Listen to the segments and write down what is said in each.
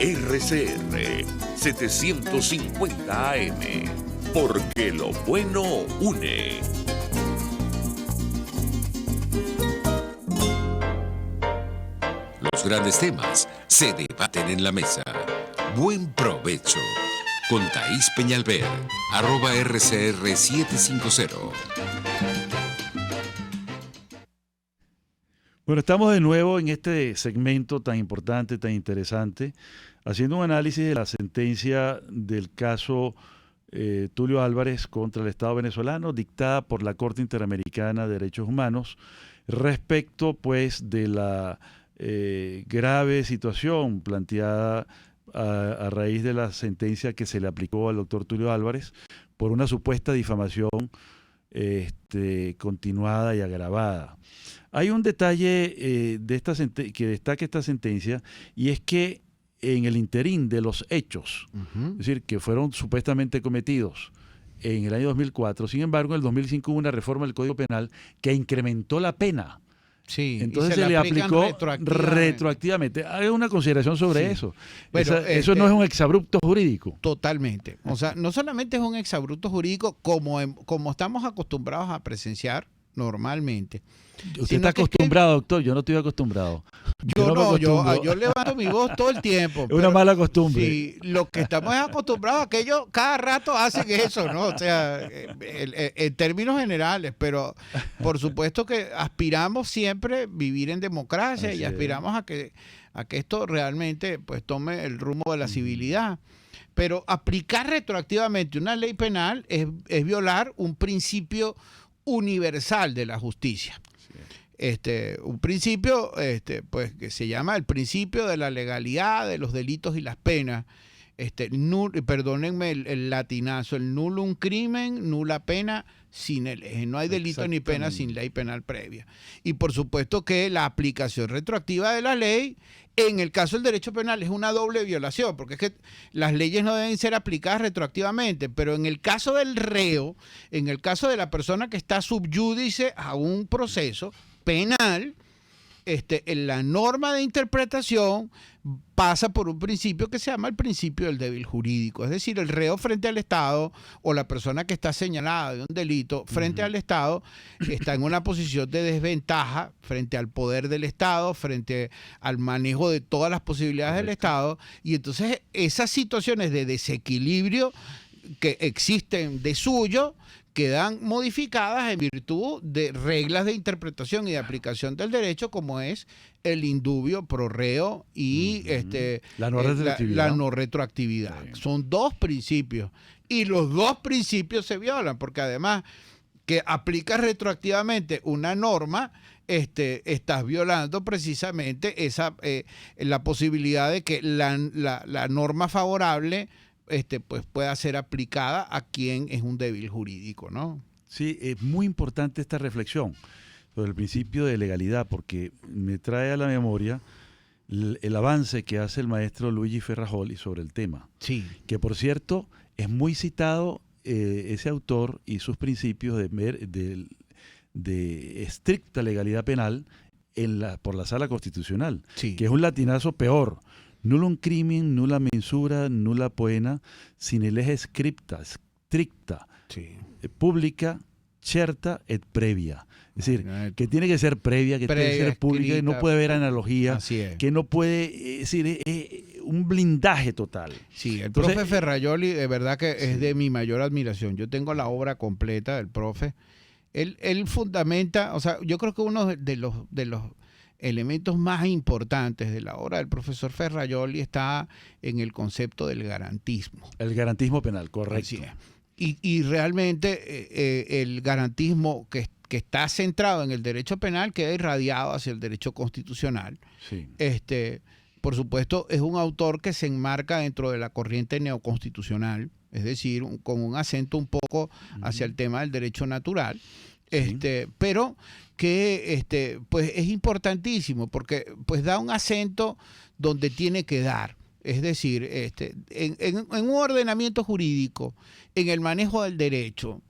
RCR 750 AM, porque lo bueno une. Los grandes temas se debaten en la mesa. Buen provecho. Con Thaís Peñalver, @RCR 750. Bueno, estamos de nuevo en este segmento tan importante, tan interesante, haciendo un análisis de la sentencia del caso Tulio Álvarez contra el Estado venezolano, dictada por la Corte Interamericana de Derechos Humanos, respecto pues de la grave situación planteada a raíz de la sentencia que se le aplicó al doctor Tulio Álvarez por una supuesta difamación continuada y agravada. Hay un detalle que destaca esta sentencia, y es que en el interín de los hechos, es decir, que fueron supuestamente cometidos en el año 2004, sin embargo, en el 2005 hubo una reforma del Código Penal que incrementó la pena. Sí, entonces se le aplicó retroactivamente. Haga una consideración sobre eso. Bueno, eso no es un exabrupto jurídico. Totalmente. O sea, no solamente es un exabrupto jurídico como estamos acostumbrados a normalmente. Usted está acostumbrado, doctor. Yo no estoy acostumbrado. Yo levanto mi voz todo el tiempo. Es una mala costumbre. Sí, lo que estamos acostumbrados a que ellos cada rato hacen eso, ¿no? O sea, en términos generales, pero por supuesto que aspiramos siempre a vivir en democracia. Así y aspiramos a que esto realmente pues tome el rumbo de la civilidad. Pero aplicar retroactivamente una ley penal es violar un principio universal de la justicia. Un principio pues que se llama el principio de la legalidad de los delitos y las penas. Perdónenme el latinazo, el nullum crimen, nulla pena sine lege. No hay delito ni pena sin ley penal previa. Y por supuesto que la aplicación retroactiva de la ley, en el caso del derecho penal, es una doble violación, porque es que las leyes no deben ser aplicadas retroactivamente, pero en el caso del reo, en el caso de la persona que está subyúdice a un proceso penal, en la norma de interpretación pasa por un principio que se llama el principio del débil jurídico, es decir, el reo frente al Estado o la persona que está señalada de un delito frente al Estado está en una posición de desventaja frente al poder del Estado, frente al manejo de todas las posibilidades del Estado, y entonces esas situaciones de desequilibrio que existen de suyo quedan modificadas en virtud de reglas de interpretación y de aplicación del derecho, como es el indubio pro reo y la no retroactividad. Sí. Son dos principios y los dos principios se violan, porque además que aplicas retroactivamente una norma, estás violando precisamente la posibilidad de que la norma favorable pues pueda ser aplicada a quien es un débil jurídico, ¿no? Sí, es muy importante esta reflexión sobre el principio de legalidad, porque me trae a la memoria el avance que hace el maestro Luigi Ferrajoli sobre el tema. Sí. Que por cierto es muy citado ese autor y sus principios de estricta legalidad penal por la Sala Constitucional, sí, que es un latinazo peor. Nullum crimen, nulla mensura, nulla poena, sine lege stricta, sí, pública, certa et previa. Es decir, que tiene que ser previa, que tiene que ser pública, que no puede haber analogía, que no puede, es decir, un blindaje total. Sí, el profe Ferrajoli de verdad que es de mi mayor admiración. Yo tengo la obra completa del profe. Él fundamenta, o sea, yo creo que uno de los elementos más importantes de la obra del profesor Ferrajoli está en el concepto del garantismo. El garantismo penal, correcto. Así es. Y realmente el garantismo que está centrado en el derecho penal queda irradiado hacia el derecho constitucional. Sí. Por supuesto, es un autor que se enmarca dentro de la corriente neoconstitucional, es decir, con un acento un poco hacia el tema del derecho natural. Sí. Pero que pues es importantísimo porque pues da un acento donde tiene que dar. Es decir, en un ordenamiento jurídico, en el manejo del derecho,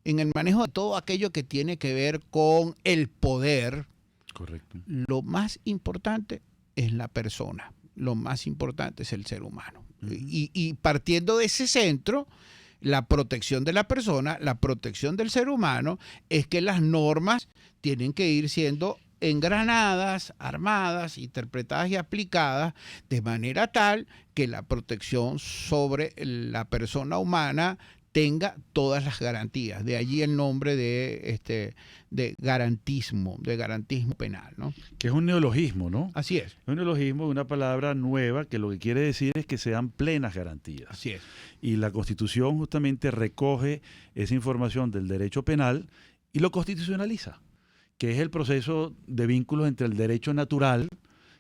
en el manejo de todo aquello que tiene que ver con el poder, correcto, lo más importante es la persona. lo más importante es el ser humano. Y partiendo de ese centro, la protección de la persona, la protección del ser humano, es que las normas tienen que ir siendo engranadas, armadas, interpretadas y aplicadas de manera tal que la protección sobre la persona humana tenga todas las garantías. De allí el nombre de garantismo penal, ¿no? Que es un neologismo, ¿no? Así es. Es un neologismo, una palabra nueva que lo que quiere decir es que se dan plenas garantías. Así es. Y la Constitución justamente recoge esa información del derecho penal y lo constitucionaliza, que es el proceso de vínculos entre el derecho natural,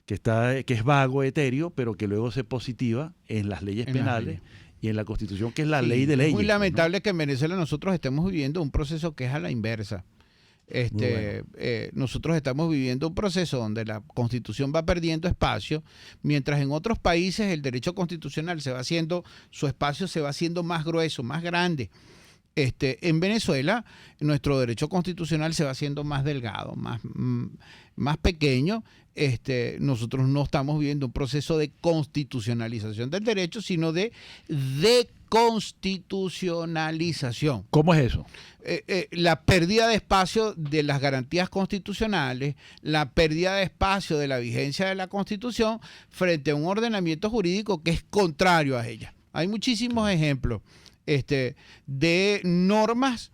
que es vago, etéreo, pero que luego se positiva en las leyes penales y en la Constitución, que es la ley de leyes. Es muy lamentable, ¿no?, que en Venezuela nosotros estemos viviendo un proceso que es a la inversa. Nosotros estamos viviendo un proceso donde la Constitución va perdiendo espacio, mientras en otros países el derecho constitucional su espacio se va haciendo más grueso, más grande. En Venezuela, nuestro derecho constitucional se va haciendo más delgado, más pequeño. Nosotros no estamos viviendo un proceso de constitucionalización del derecho, sino de deconstitucionalización. ¿Cómo es eso? La pérdida de espacio de las garantías constitucionales, la pérdida de espacio de la vigencia de la Constitución frente a un ordenamiento jurídico que es contrario a ella. Hay muchísimos ejemplos de normas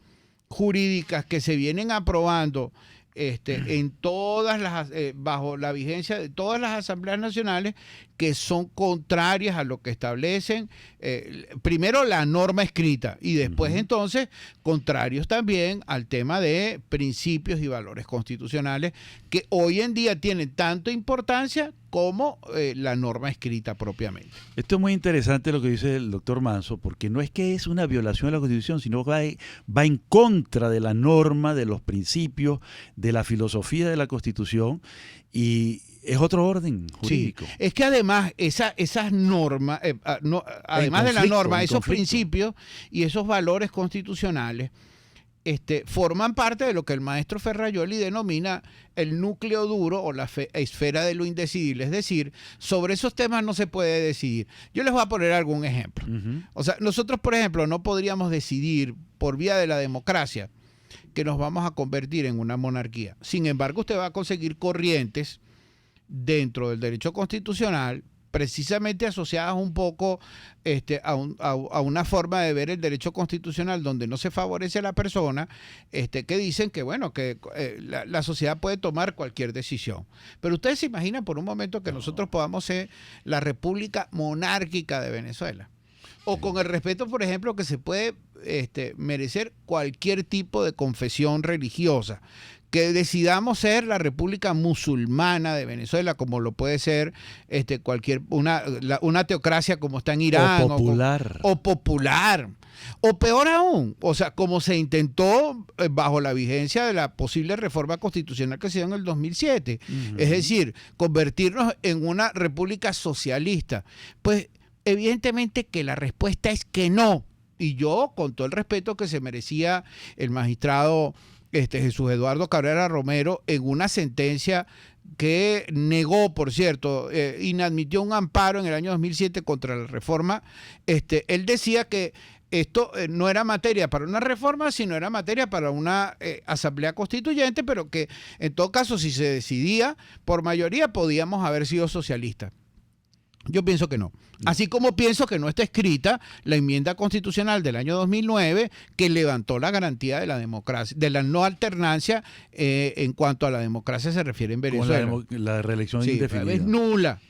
jurídicas que se vienen aprobando en todas las bajo la vigencia de todas las asambleas nacionales, que son contrarias a lo que establecen primero la norma escrita y después entonces contrarios también al tema de principios y valores constitucionales que hoy en día tienen tanta importancia como la norma escrita propiamente. Esto es muy interesante lo que dice el doctor Manso, porque no es que es una violación de la Constitución, sino que va en contra de la norma, de los principios, de la filosofía de la Constitución, y es otro orden jurídico. Sí, es que además esas normas, además de la norma, esos principios y esos valores constitucionales forman parte de lo que el maestro Ferrajoli denomina el núcleo duro o la esfera de lo indecidible. Es decir, sobre esos temas no se puede decidir. Yo les voy a poner algún ejemplo. O sea, nosotros, por ejemplo, no podríamos decidir por vía de la democracia que nos vamos a convertir en una monarquía. Sin embargo, usted va a conseguir corrientes dentro del derecho constitucional precisamente asociadas un poco a una forma de ver el derecho constitucional donde no se favorece a la persona, que dicen que, bueno, que la sociedad puede tomar cualquier decisión. Pero ustedes se imaginan por un momento que nosotros podamos ser la República Monárquica de Venezuela. O con el respeto, por ejemplo, que se puede merecer cualquier tipo de confesión religiosa. Que decidamos ser la República Musulmana de Venezuela, como lo puede ser una teocracia como está en Irán. O popular. O popular. O peor aún, o sea, como se intentó bajo la vigencia de la posible reforma constitucional que se dio en el 2007. Es decir, convertirnos en una república socialista. Pues evidentemente que la respuesta es que no. Y yo, con todo el respeto que se merecía el magistrado Jesús Eduardo Cabrera Romero, en una sentencia que negó, por cierto, inadmitió un amparo en el año 2007 contra la reforma, él decía que esto no era materia para una reforma, sino era materia para una asamblea constituyente, pero que en todo caso, si se decidía por mayoría, podíamos haber sido socialistas. Yo pienso que no. Así como pienso que no está escrita la enmienda constitucional del año 2009 que levantó la garantía de la democracia, de la no alternancia en cuanto a la democracia se refiere en Venezuela. La reelección indefinida. Es nula.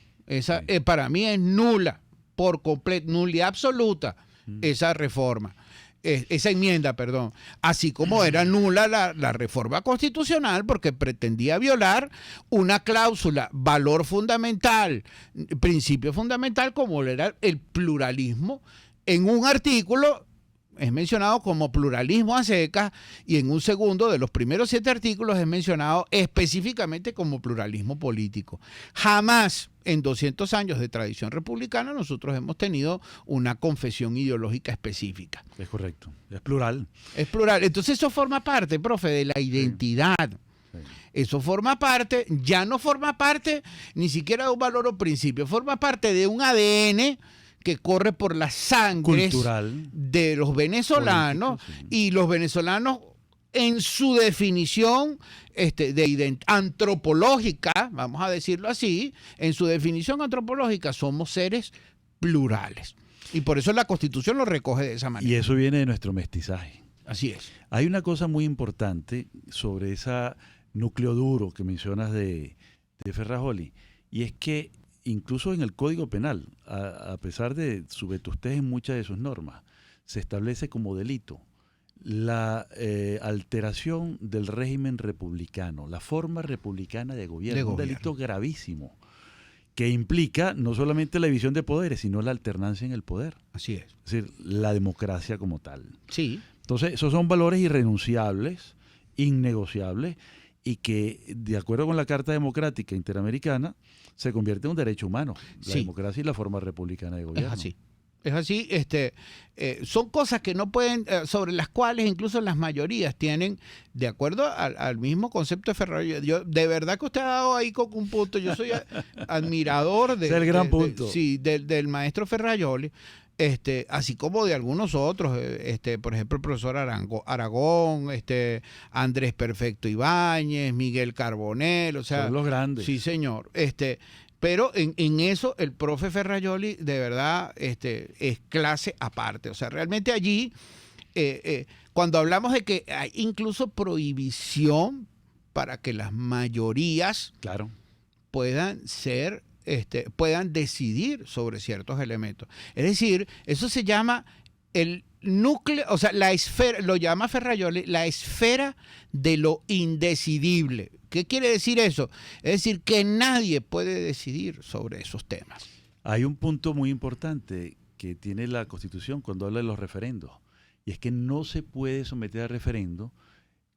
Para mí es nula, por completo, nulidad absoluta esa reforma. Esa enmienda, perdón, así como era nula la reforma constitucional porque pretendía violar una cláusula, valor fundamental, principio fundamental, como era el pluralismo. En un artículo es mencionado como pluralismo a secas y en un segundo de los primeros 7 artículos es mencionado específicamente como pluralismo político. Jamás en 200 años de tradición republicana nosotros hemos tenido una confesión ideológica específica. Es correcto, es plural. Es plural. Entonces eso forma parte, profe, de la identidad. Sí. Eso forma parte, ya no forma parte ni siquiera de un valor o principio, forma parte de un ADN que corre por las sangres Cultural, de los venezolanos, político, sí. y los venezolanos en su definición antropológica, vamos a decirlo así, en su definición antropológica somos seres plurales. Y por eso la Constitución lo recoge de esa manera. Y eso viene de nuestro mestizaje. Así es. Hay una cosa muy importante sobre ese núcleo duro que mencionas de Ferrajoli, y es que incluso en el Código Penal, a pesar de su vetustez en muchas de sus normas, se establece como delito la alteración del régimen republicano, la forma republicana de gobierno, un delito gravísimo, que implica no solamente la división de poderes, sino la alternancia en el poder. Así es. Es decir, la democracia como tal. Sí. Entonces, esos son valores irrenunciables, innegociables, y que, de acuerdo con la Carta Democrática Interamericana, se convierte en un derecho humano, la Sí. democracia y la forma republicana de gobierno. Es así. Es así, son cosas que no pueden, sobre las cuales incluso las mayorías tienen, de acuerdo al mismo concepto de Ferrari. Yo, de verdad que usted ha dado ahí con un punto. Yo soy admirador Es el gran punto. del maestro Ferrajoli, así como de algunos otros, por ejemplo, el profesor Aragón, Andrés Perfecto Ibáñez, Miguel Carbonell, o sea, Son los grandes. Sí, señor. Pero en eso el profe Ferrajoli de verdad es clase aparte. O sea, realmente allí, cuando hablamos de que hay incluso prohibición para que las mayorías Claro. puedan decidir sobre ciertos elementos. Es decir, eso se llama el núcleo, o sea, la esfera, lo llama Ferrajoli, la esfera de lo indecidible. ¿Qué quiere decir eso? Es decir, que nadie puede decidir sobre esos temas. Hay un punto muy importante que tiene la Constitución cuando habla de los referendos, y es que no se puede someter a referendo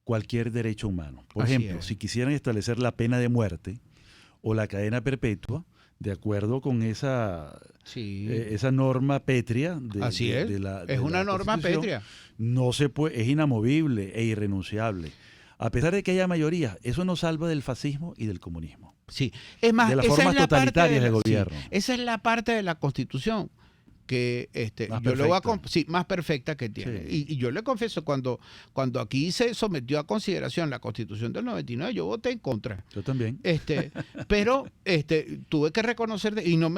cualquier derecho humano. Por Así ejemplo, es. si quisieran establecer la pena de muerte o la cadena perpetua, de acuerdo con esa norma pétrea Así es. de Es una la norma Constitución, pétrea. no se puede, es inamovible e irrenunciable. A pesar de que haya mayoría, eso nos salva del fascismo y del comunismo. Sí. Es más, De las esa formas es la parte totalitarias de sí, gobierno. esa es la parte de la Constitución que Más yo le voy a perfecta. más perfecta que tiene. Sí. Y yo le confieso, cuando aquí se sometió a consideración la Constitución del 99, yo voté en contra. Yo también. Pero tuve que reconocer, y no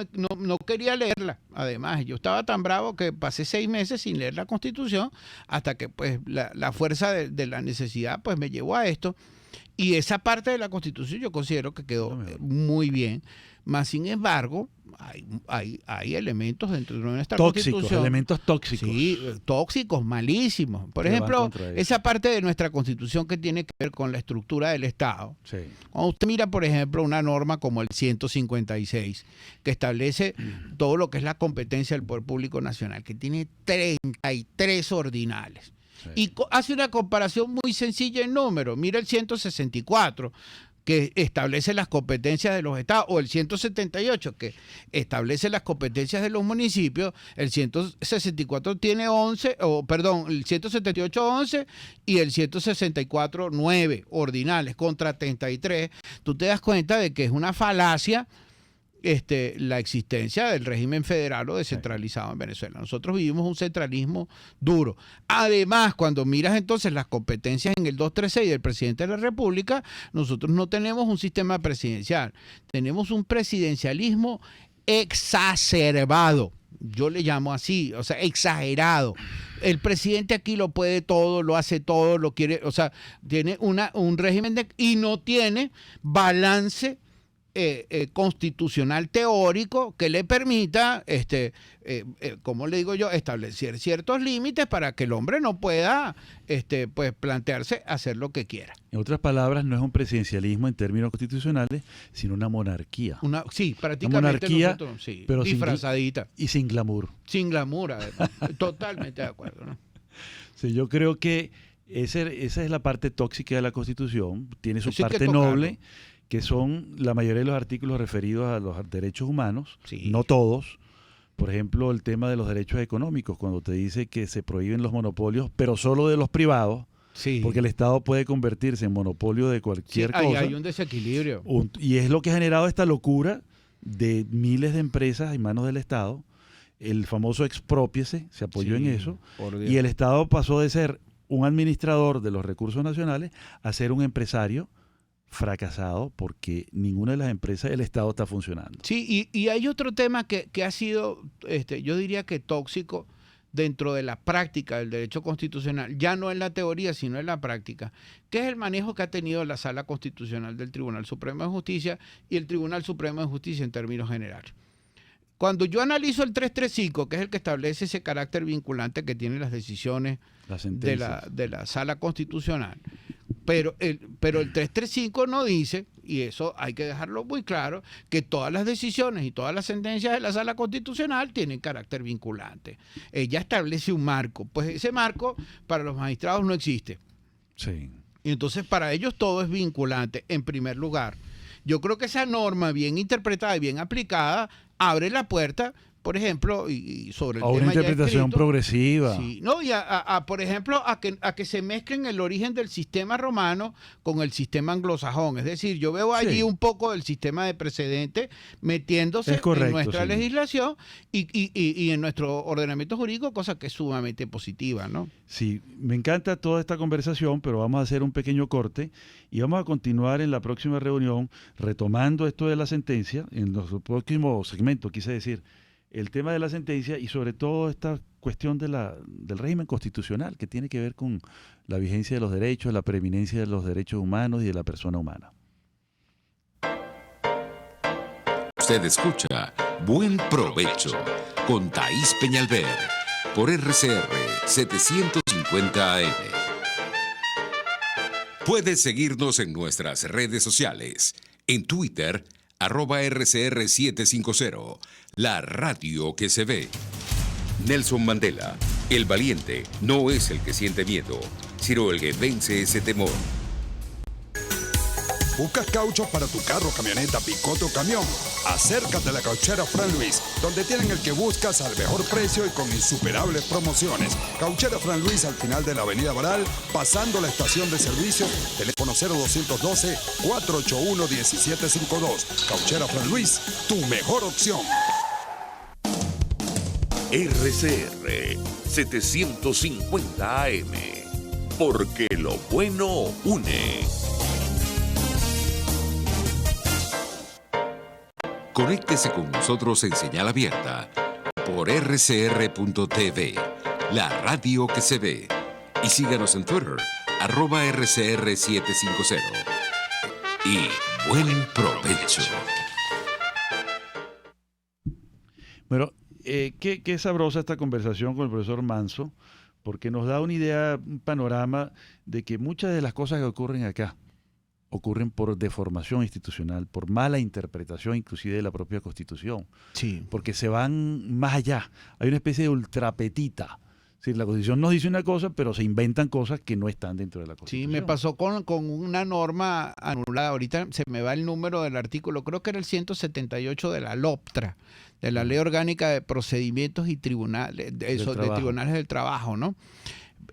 quería leerla. Además, yo estaba tan bravo que pasé 6 meses sin leer la Constitución, hasta que pues la fuerza de la necesidad pues me llevó a esto. Y esa parte de la Constitución yo considero que quedó muy bien. Más sin embargo, hay elementos dentro de nuestra Constitución. Elementos tóxicos. Sí, tóxicos, malísimos. Por Que van ejemplo, contra eso. esa parte de nuestra Constitución que tiene que ver con la estructura del Estado. Sí. Cuando usted mira, por ejemplo, una norma como el 156, que establece todo lo que es la competencia del Poder Público Nacional, que tiene 33 ordinales. Sí. Y hace una comparación muy sencilla en número. Mira el 164, que establece las competencias de los estados, o el 178, que establece las competencias de los municipios. El 164 tiene 11, el 178 11 y el 164 9 ordinales contra 33. Tú te das cuenta de que es una falacia la existencia del régimen federal o descentralizado en Venezuela. Nosotros vivimos un centralismo duro. Además, cuando miras entonces las competencias en el 236 del presidente de la República, nosotros no tenemos un sistema presidencial, tenemos un presidencialismo exacerbado. Yo le llamo así, o sea, exagerado. El presidente aquí lo puede todo, lo hace todo, lo quiere, o sea, tiene un régimen y no tiene balance constitucional teórico que le permita, como le digo yo, establecer ciertos límites para que el hombre no pueda pues plantearse hacer lo que quiera. En otras palabras, no es un presidencialismo en términos constitucionales, sino una monarquía. Sí, prácticamente monarquía, nosotros, sí, pero disfrazadita. Y sin glamour. Sin glamour, además. Totalmente de acuerdo, ¿no? Sí, yo creo que esa es la parte tóxica de la Constitución. Tiene su Eso hay que parte tocarlo. noble, que son la mayoría de los artículos referidos a los derechos humanos, Sí. no todos. Por ejemplo, el tema de los derechos económicos, cuando te dice que se prohíben los monopolios, pero solo de los privados, Sí. porque el Estado puede convertirse en monopolio de cualquier ahí cosa. hay un desequilibrio. Y es lo que ha generado esta locura de miles de empresas en manos del Estado. El famoso exprópiese se apoyó en eso. Por Dios. Y el Estado pasó de ser un administrador de los recursos nacionales a ser un empresario fracasado porque ninguna de las empresas del Estado está funcionando. Sí, y hay otro tema que ha sido, yo diría que tóxico dentro de la práctica del derecho constitucional, ya no en la teoría, sino en la práctica, que es el manejo que ha tenido la Sala Constitucional del Tribunal Supremo de Justicia y el Tribunal Supremo de Justicia en términos generales. Cuando yo analizo el 335, que es el que establece ese carácter vinculante que tienen las decisiones de la Sala Constitucional, pero el 335 no dice, y eso hay que dejarlo muy claro, que todas las decisiones y todas las sentencias de la Sala Constitucional tienen carácter vinculante. Ella establece un marco, pues ese marco para los magistrados no existe. Sí. Y entonces para ellos todo es vinculante, en primer lugar. Yo creo que esa norma bien interpretada y bien aplicada abre la puerta, por ejemplo, y sobre el A tema una ya interpretación escrito, progresiva. sí, no, y por ejemplo, a que se mezclen el origen del sistema romano con el sistema anglosajón. Es decir, yo veo allí Sí. un poco del sistema de precedente metiéndose Es correcto, en nuestra sí. legislación y en nuestro ordenamiento jurídico, cosa que es sumamente positiva, ¿no? Sí, me encanta toda esta conversación, pero vamos a hacer un pequeño corte y vamos a continuar en la próxima reunión retomando esto de la sentencia, en los próximos segmentos, quise decir, el tema de la sentencia y sobre todo esta cuestión del régimen constitucional que tiene que ver con la vigencia de los derechos, la preeminencia de los derechos humanos y de la persona humana. Usted escucha Buen Provecho con Thaís Peñalver por RCR 750 AM. Puedes seguirnos en nuestras redes sociales. En Twitter, @RCR750, la radio que se ve. Nelson Mandela, el valiente no es el que siente miedo, sino el que vence ese temor. ¿Buscas caucho para tu carro, camioneta, picoto o camión? Acércate a la Cauchera Fran Luis, donde tienen el que buscas al mejor precio y con insuperables promociones. Cauchera Fran Luis al final de la avenida Baral, pasando la estación de servicio, teléfono 0212-481-1752. Cauchera Fran Luis, tu mejor opción. RCR 750 AM, porque lo bueno une. Conéctese con nosotros en señal abierta por rcr.tv, la radio que se ve. Y síganos en Twitter, @RCR750. Y buen provecho. Bueno, qué sabrosa esta conversación con el profesor Manso, porque nos da una idea, un panorama de que muchas de las cosas que ocurren acá ocurren por deformación institucional, por mala interpretación inclusive de la propia Constitución, Sí. porque se van más allá. Hay una especie de ultrapetita. Es decir, la Constitución nos dice una cosa, pero se inventan cosas que no están dentro de la Sí, Constitución. me pasó con una norma anulada. Ahorita se me va el número del artículo, creo que era el 178 de la LOPTRA, de la Ley Orgánica de Procedimientos y Tribunales, de Tribunales del Trabajo, ¿no?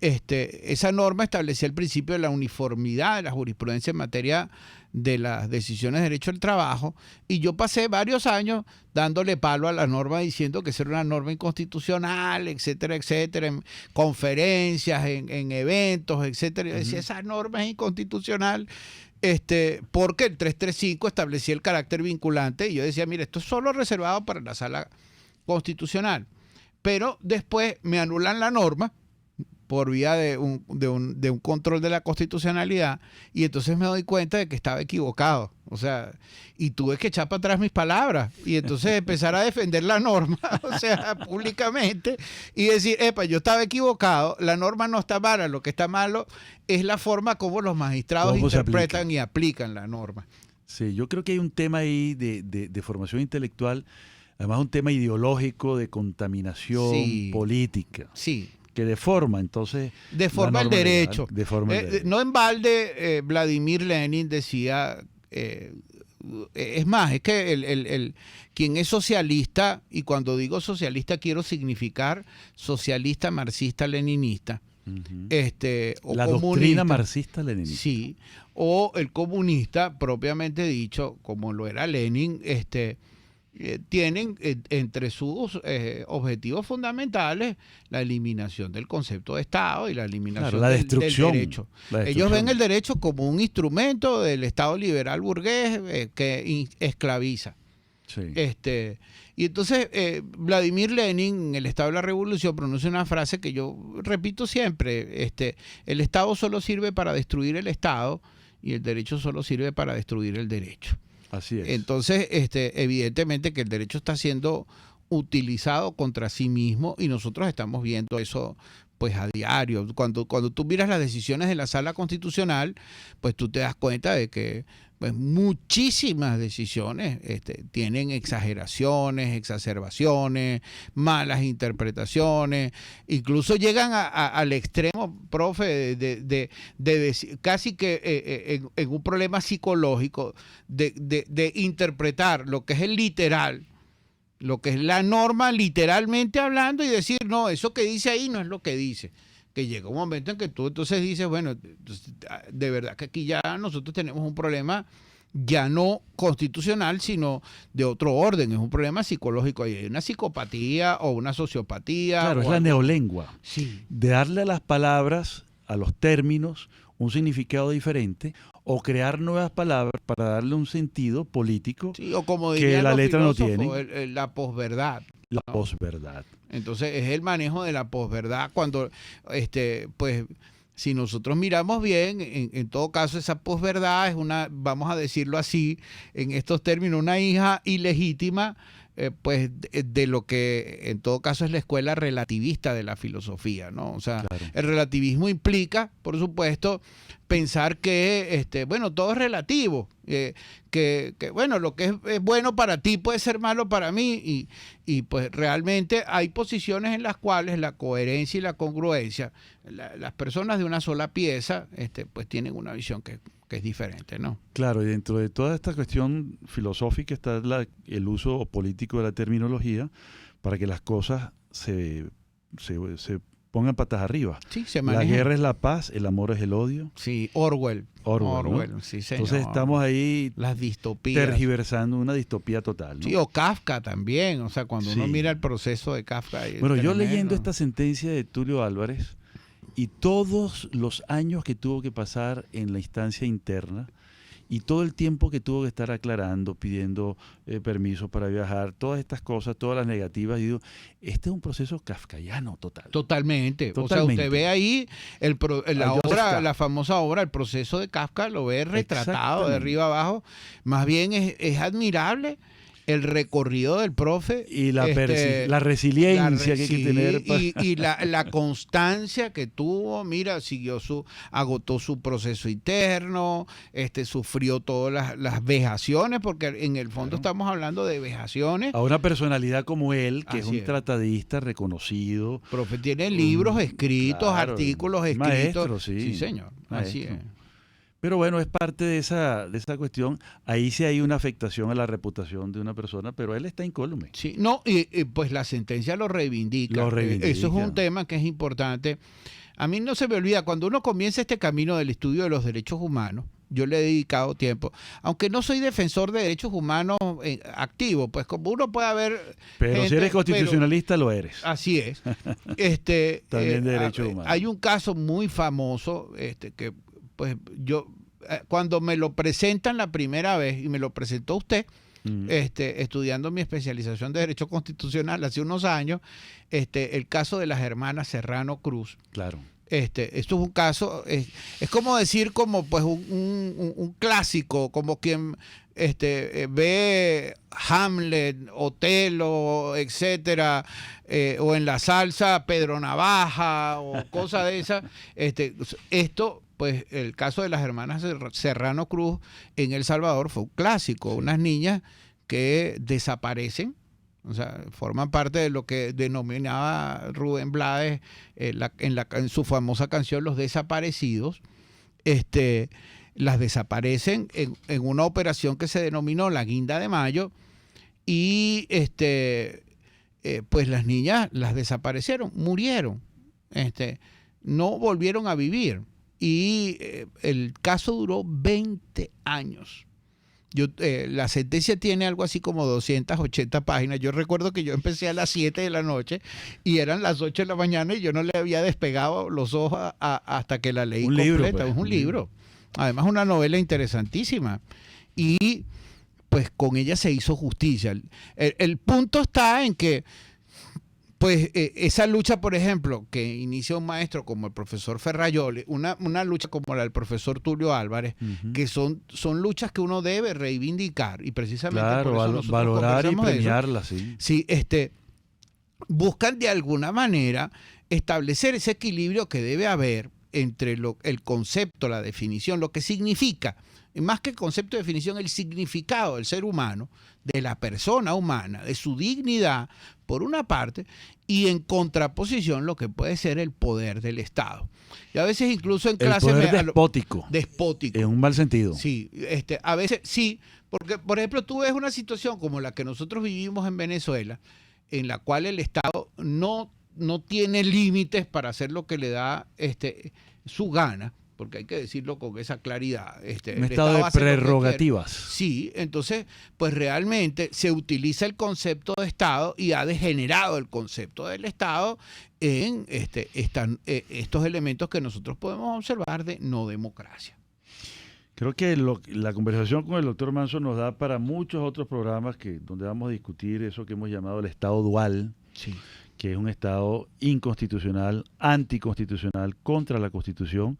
Esa norma establecía el principio de la uniformidad de la jurisprudencia en materia de las decisiones de derecho al trabajo, y yo pasé varios años dándole palo a la norma diciendo que esa era una norma inconstitucional, etcétera, etcétera, en conferencias, en eventos, etcétera. Yo decía, esa norma es inconstitucional, porque el 335 establecía el carácter vinculante, y yo decía, mire, esto es solo reservado para la Sala Constitucional. Pero después me anulan la norma por vía de un control de la constitucionalidad, y entonces me doy cuenta de que estaba equivocado. O sea, y tuve que echar para atrás mis palabras y entonces empezar a defender la norma, o sea, públicamente, y decir, yo estaba equivocado, la norma no está mala, lo que está malo es la forma como los magistrados ¿Cómo se interpretan aplica? y aplican la norma. Sí, yo creo que hay un tema ahí de formación intelectual, además un tema ideológico de contaminación Sí. política, Sí. que deforma entonces Deforma la el norma legal, derecho. deforma el derecho. No en balde, Vladimir Lenin decía, es más, es que quien es socialista, y cuando digo socialista quiero significar socialista, marxista, leninista, o la comunista, doctrina marxista-leninista. sí, o el comunista propiamente dicho, como lo era Lenin, tienen entre sus objetivos fundamentales la eliminación del concepto de Estado y la eliminación la del destrucción, derecho. la Ellos destrucción. ven el derecho como un instrumento del Estado liberal burgués que esclaviza. Sí. Y entonces Vladimir Lenin, en el Estado de la Revolución, pronuncia una frase que yo repito siempre: el Estado solo sirve para destruir el Estado y el derecho solo sirve para destruir el derecho. Así es. Entonces, evidentemente que el derecho está siendo utilizado contra sí mismo y nosotros estamos viendo eso pues a diario. Cuando tú miras las decisiones de la Sala Constitucional, pues tú te das cuenta de que pues muchísimas decisiones tienen exageraciones, exacerbaciones, malas interpretaciones, incluso llegan al extremo, profe, de decir, casi que en un problema psicológico de interpretar lo que es el literal, lo que es la norma literalmente hablando, y decir, no, eso que dice ahí no es lo que dice. Que llega un momento en que tú entonces dices, bueno, de verdad que aquí ya nosotros tenemos un problema ya no constitucional, sino de otro orden, es un problema psicológico, hay una psicopatía o una sociopatía. Claro, es la neolengua. Sí. De darle a las palabras, a los términos, un significado diferente, o crear nuevas palabras para darle un sentido político Sí, o como que dirían la los letra no filósofos, tiene. la posverdad. La posverdad. Entonces es el manejo de la posverdad cuando, pues, si nosotros miramos bien, en todo caso esa posverdad es una, vamos a decirlo así, en estos términos, una hija ilegítima, pues, de lo que en todo caso es la escuela relativista de la filosofía, ¿no? O sea, Claro. El relativismo implica, por supuesto, pensar que, bueno, todo es relativo, que bueno, lo que es bueno para ti puede ser malo para mí, y pues realmente hay posiciones en las cuales la coherencia y la congruencia, las personas de una sola pieza, pues tienen una visión que es diferente, ¿no? Claro, y dentro de toda esta cuestión filosófica está el uso político de la terminología para que las cosas se pongan patas arriba. Sí, se La maneja. guerra es la paz, el amor es el odio. Sí, Orwell, ¿no? sí, señor. Entonces estamos ahí Las distopías. tergiversando una distopía total, ¿no? Sí, o Kafka también, o sea, cuando uno Sí. mira el proceso de Kafka. Bueno, yo tremendo. leyendo esta sentencia de Tulio Álvarez y todos los años que tuvo que pasar en la instancia interna y todo el tiempo que tuvo que estar aclarando, pidiendo permiso para viajar, todas estas cosas, todas las negativas, y digo, este es un proceso kafkaiano total. Totalmente. O sea, Totalmente. usted ve ahí la Joseph obra, Kafka. la famosa obra, el proceso de Kafka, lo ve retratado de Exactamente. arriba abajo. Más bien es admirable el recorrido del profe. Y la resiliencia que hay que tener. Y la constancia que tuvo, mira, agotó su proceso interno, sufrió todas las vejaciones, porque en el fondo estamos hablando de vejaciones. A una personalidad como él, que es Así un es. tratadista reconocido. Profe tiene libros escritos, claro, artículos escritos. maestro, sí. Sí, señor. Así Maestro. es. Pero bueno, es parte de esa cuestión. Ahí sí hay una afectación a la reputación de una persona, pero él está incólume. Sí, no, y pues la sentencia lo reivindica. Lo reivindica. Eso es un tema que es importante. A mí no se me olvida, cuando uno comienza este camino del estudio de los derechos humanos, yo le he dedicado tiempo, aunque no soy defensor de derechos humanos activo, pues como uno puede haber... Pero si gente, eres constitucionalista, lo eres. Así es. También de derechos humanos. Hay un caso muy famoso que pues yo, cuando me lo presentan la primera vez, y me lo presentó usted, estudiando mi especialización de Derecho Constitucional hace unos años, el caso de las hermanas Serrano Cruz. Claro. Esto es un caso, es como decir, como pues un clásico, como quien ve Hamlet, Otelo, etcétera, o en la salsa Pedro Navaja o cosa de esa. Esto, pues el caso de las hermanas Serrano Cruz en El Salvador fue un clásico, unas niñas que desaparecen. O sea, forman parte de lo que denominaba Rubén Blades en su famosa canción Los Desaparecidos. Las desaparecen en una operación que se denominó La Guinda de Mayo, y pues las niñas las desaparecieron, murieron. no volvieron a vivir. Y el caso duró 20 años. La sentencia tiene algo así como 280 páginas. Yo recuerdo que yo empecé a las 7 de la noche y eran las 8 de la mañana y yo no le había despegado los ojos hasta que la leí completa. Libro, pues. Es un libro. Además, una novela interesantísima. Y pues con ella se hizo justicia. El punto está en que pues esa lucha, por ejemplo, que inicia un maestro como el profesor Ferrayoli, una lucha como la del profesor Tulio Álvarez, que son luchas que uno debe reivindicar y precisamente claro, por eso nosotros valorar y conversamos de eso. premiarla, sí. Sí, buscan de alguna manera establecer ese equilibrio que debe haber entre el concepto, la definición, lo que significa, más que el concepto de definición, el significado del ser humano, de la persona humana, de su dignidad, por una parte, y en contraposición lo que puede ser el poder del Estado. Y a veces incluso en clases... El poder despótico. Despótico. En un mal sentido. Sí, a veces sí, porque por ejemplo tú ves una situación como la que nosotros vivimos en Venezuela, en la cual el Estado no tiene límites para hacer lo que le da su gana, porque hay que decirlo con esa claridad. Un estado de prerrogativas. Sí, entonces, pues realmente se utiliza el concepto de Estado y ha degenerado el concepto del Estado en estos elementos que nosotros podemos observar de no democracia. Creo que la conversación con el doctor Manso nos da para muchos otros programas donde vamos a discutir eso que hemos llamado el Estado dual, Sí. que es un Estado inconstitucional, anticonstitucional, contra la Constitución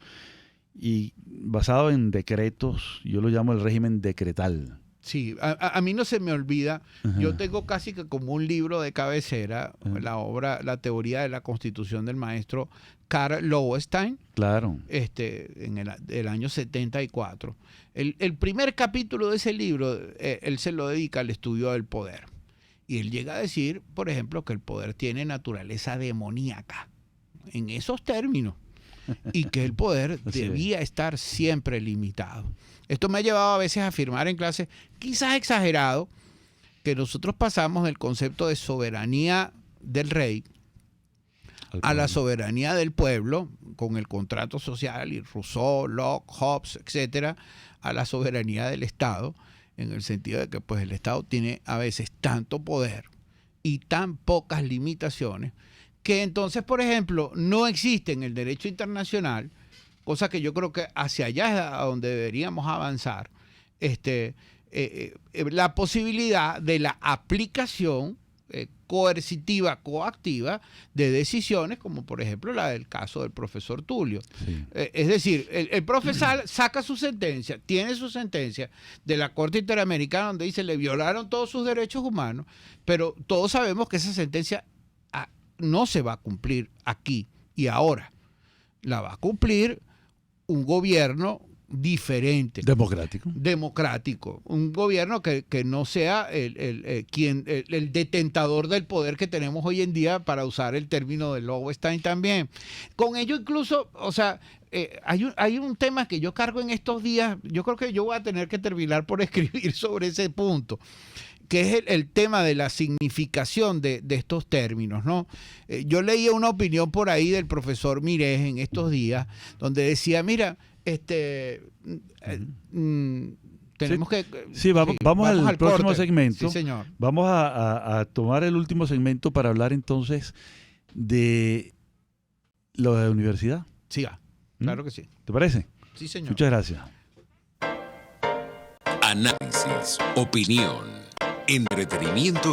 y basado en decretos. Yo lo llamo el régimen decretal. Sí, a mí no se me olvida, Ajá. yo tengo casi que como un libro de cabecera, Ajá. La teoría de la Constitución del maestro Karl Lowenstein, Claro. en el año 74. El primer capítulo de ese libro, él se lo dedica al estudio del poder. Y él llega a decir, por ejemplo, que el poder tiene naturaleza demoníaca, en esos términos, y que el poder debía estar siempre limitado. Esto me ha llevado a veces a afirmar en clases, quizás exagerado, que nosotros pasamos del concepto de soberanía del rey a la soberanía del pueblo, con el contrato social y Rousseau, Locke, Hobbes, etcétera, a la soberanía del Estado, en el sentido de que pues el Estado tiene a veces tanto poder y tan pocas limitaciones que entonces, por ejemplo, no existe en el derecho internacional, cosa que yo creo que hacia allá es a donde deberíamos avanzar, la posibilidad de la aplicación coercitiva, coactiva de decisiones, como por ejemplo la del caso del profesor Tulio. Sí. Es decir, el profesor saca su sentencia, tiene su sentencia de la Corte Interamericana donde dice le violaron todos sus derechos humanos, pero todos sabemos que esa sentencia no se va a cumplir aquí y ahora. La va a cumplir un gobierno diferente. Democrático. Un gobierno que no sea el detentador del poder que tenemos hoy en día, para usar el término de Lowenstein también. Con ello incluso, o sea, hay un tema que yo cargo en estos días, yo creo que yo voy a tener que terminar por escribir sobre ese punto, que es el tema de la significación de estos términos, ¿no? Yo leía una opinión por ahí del profesor Mirés en estos días, donde decía, mira, tenemos que... Sí, vamos al próximo corte. segmento. Sí, señor. Vamos a tomar el último segmento para hablar entonces de lo de la universidad. Sí, claro que sí. ¿Te parece? Sí, señor. Muchas gracias. Análisis, opinión, entretenimiento